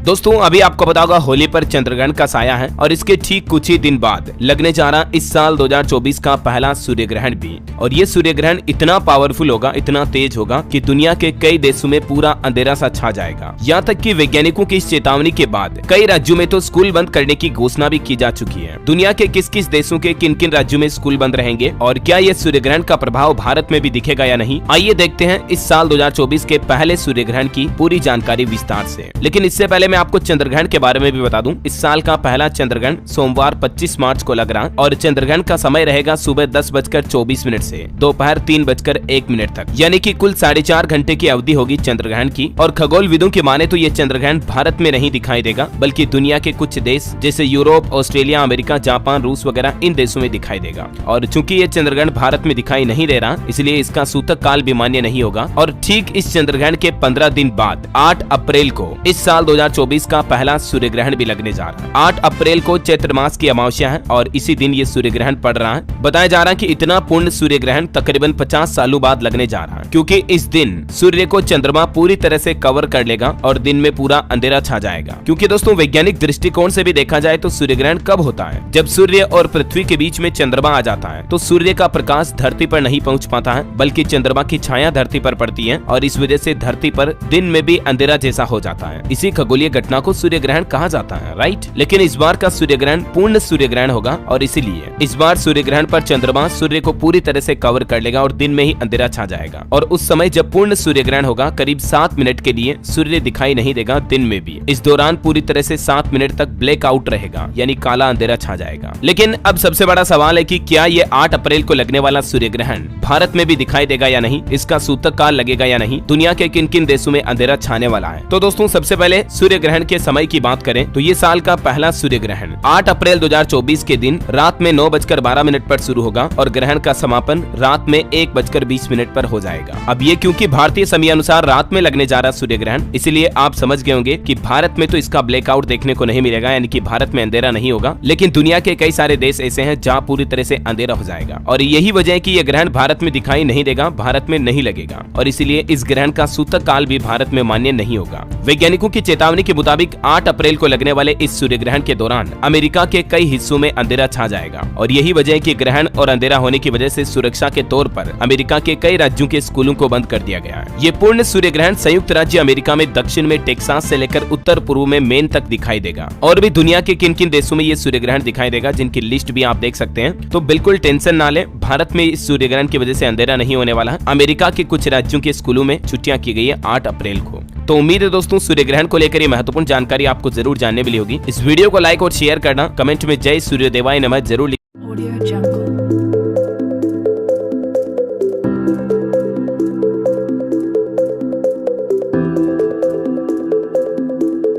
दोस्तों अभी आपको पता होगा होली पर चंद्रग्रहण का साया है और इसके ठीक कुछ ही दिन बाद लगने जा रहा इस साल 2024 का पहला सूर्य ग्रहण भी। और ये सूर्य ग्रहण इतना पावरफुल होगा, इतना तेज होगा कि दुनिया के कई देशों में पूरा अंधेरा सा छा जाएगा। यहाँ तक कि वैज्ञानिकों की इस चेतावनी के बाद कई राज्यों में तो स्कूल बंद करने की घोषणा भी की जा चुकी है। दुनिया के किस किस देशों के किन किन राज्यों में स्कूल बंद रहेंगे और क्या ये सूर्य ग्रहण का प्रभाव भारत में भी दिखेगा या नहीं, आइए देखते हैं इस साल 2024 के पहले सूर्य ग्रहण की पूरी जानकारी विस्तार से। लेकिन इससे पहले मैं आपको चंद्रग्रहण के बारे में भी बता दूं। इस साल का पहला चंद्रग्रहण सोमवार 25 मार्च को लग रहा है और चंद्रग्रहण का समय रहेगा सुबह 10:24 से दोपहर 3:01 तक, यानी कि कुल 4.5 घंटे की अवधि होगी चंद्रग्रहण की। और खगोलविदों की माने तो ये चंद्रग्रहण भारत में नहीं दिखाई देगा, बल्कि दुनिया के कुछ देश जैसे यूरोप, ऑस्ट्रेलिया, अमेरिका, जापान, रूस वगैरह इन देशों में दिखाई देगा। और चूंकि ये चंद्रग्रहण भारत में दिखाई नहीं दे रहा, इसलिए इसका सूतक काल भी मान्य नहीं होगा। और ठीक इस चंद्रग्रहण के 15 दिन बाद 8 अप्रैल को इस साल 2024 का पहला सूर्य ग्रहण भी लगने जा रहा है। 8 अप्रैल को चैत्र मास की अमावस्या है और इसी दिन ये सूर्य ग्रहण पड़ रहा है। बताया जा रहा है कि इतना पूर्ण सूर्य ग्रहण तकरीबन 50 सालों बाद लगने जा रहा है, क्योंकि इस दिन सूर्य को चंद्रमा पूरी तरह से कवर कर लेगा और दिन में पूरा अंधेरा छा जाएगा। क्योंकि दोस्तों वैज्ञानिक दृष्टिकोण से भी देखा जाए तो सूर्य ग्रहण कब होता है? जब सूर्य और पृथ्वी के बीच में चंद्रमा आ जाता है तो सूर्य का प्रकाश धरती पर नहीं पहुंच पाता है, बल्कि चंद्रमा की छाया धरती पर पड़ती है और इस वजह से धरती पर दिन में भी अंधेरा जैसा हो जाता है। इसी खगोलीय घटना को सूर्य ग्रहण कहा जाता है, राइट। लेकिन इस बार का सूर्य ग्रहण पूर्ण सूर्य ग्रहण होगा और इसीलिए इस बार सूर्य ग्रहण पर चंद्रमा सूर्य को पूरी तरह से कवर कर लेगा और दिन में ही अंधेरा छा जाएगा। और उस समय जब पूर्ण सूर्य ग्रहण होगा करीब 7 मिनट के लिए सूर्य दिखाई नहीं देगा दिन में भी। इस दौरान पूरी तरह से 7 मिनट तक ब्लैक आउट रहेगा, यानी काला अंधेरा छा जाएगा। लेकिन अब सबसे बड़ा सवाल है कि क्या ये 8 अप्रैल को लगने वाला सूर्य ग्रहण भारत में भी दिखाई देगा या नहीं, इसका सूतक काल लगेगा या नहीं, दुनिया के किन किन देशों में अंधेरा छाने वाला है। तो दोस्तों सबसे पहले सूर्य ग्रहण के समय की बात करें तो ये साल का पहला सूर्य ग्रहण 8 अप्रैल 2024 के दिन रात में 9:12 पर शुरू होगा और ग्रहण का समापन रात में 1:20 पर हो जाएगा। अब ये क्योंकि भारतीय समय अनुसार रात में लगने जा रहा सूर्य ग्रहण, इसलिए आप समझ गए होंगे कि भारत में तो इसका ब्लैकआउट देखने को नहीं मिलेगा, यानी कि भारत में अंधेरा नहीं होगा। लेकिन दुनिया के कई सारे देश ऐसे हैं जहाँ पूरी तरह से अंधेरा हो जाएगा और यही वजह है कि यह ग्रहण भारत में दिखाई नहीं देगा, भारत में नहीं लगेगा और इसीलिए इस ग्रहण का सूतक काल भी भारत में मान्य नहीं होगा। वैज्ञानिकों की चेतावनी के मुताबिक 8 अप्रैल को लगने वाले इस सूर्य ग्रहण के दौरान अमेरिका के कई हिस्सों में अंधेरा छा जाएगा और यही वजह है कि ग्रहण और अंधेरा होने की वजह से सुरक्षा के तौर पर अमेरिका के कई राज्यों के स्कूलों को बंद कर दिया गया है। ये पूर्ण सूर्य ग्रहण संयुक्त राज्य अमेरिका में दक्षिण में टेक्सास से लेकर उत्तर पूर्व में मेन तक दिखाई देगा। और भी दुनिया के किन किन देशों में ये सूर्य ग्रहण दिखाई देगा जिनकी लिस्ट भी आप देख सकते हैं। तो बिल्कुल टेंशन ना लें, भारत में इस सूर्य ग्रहण की वजह से अंधेरा नहीं होने वाला है। अमेरिका के कुछ राज्यों के स्कूलों में छुट्टियां की गई है 8 अप्रैल को। तो उम्मीद है दोस्तों सूर्य ग्रहण को लेकर ये महत्वपूर्ण जानकारी आपको जरूर जानने मिली होगी। इस वीडियो को लाइक और शेयर करना, कमेंट में जय सूर्यदेवाय नमः जरूर लिखना।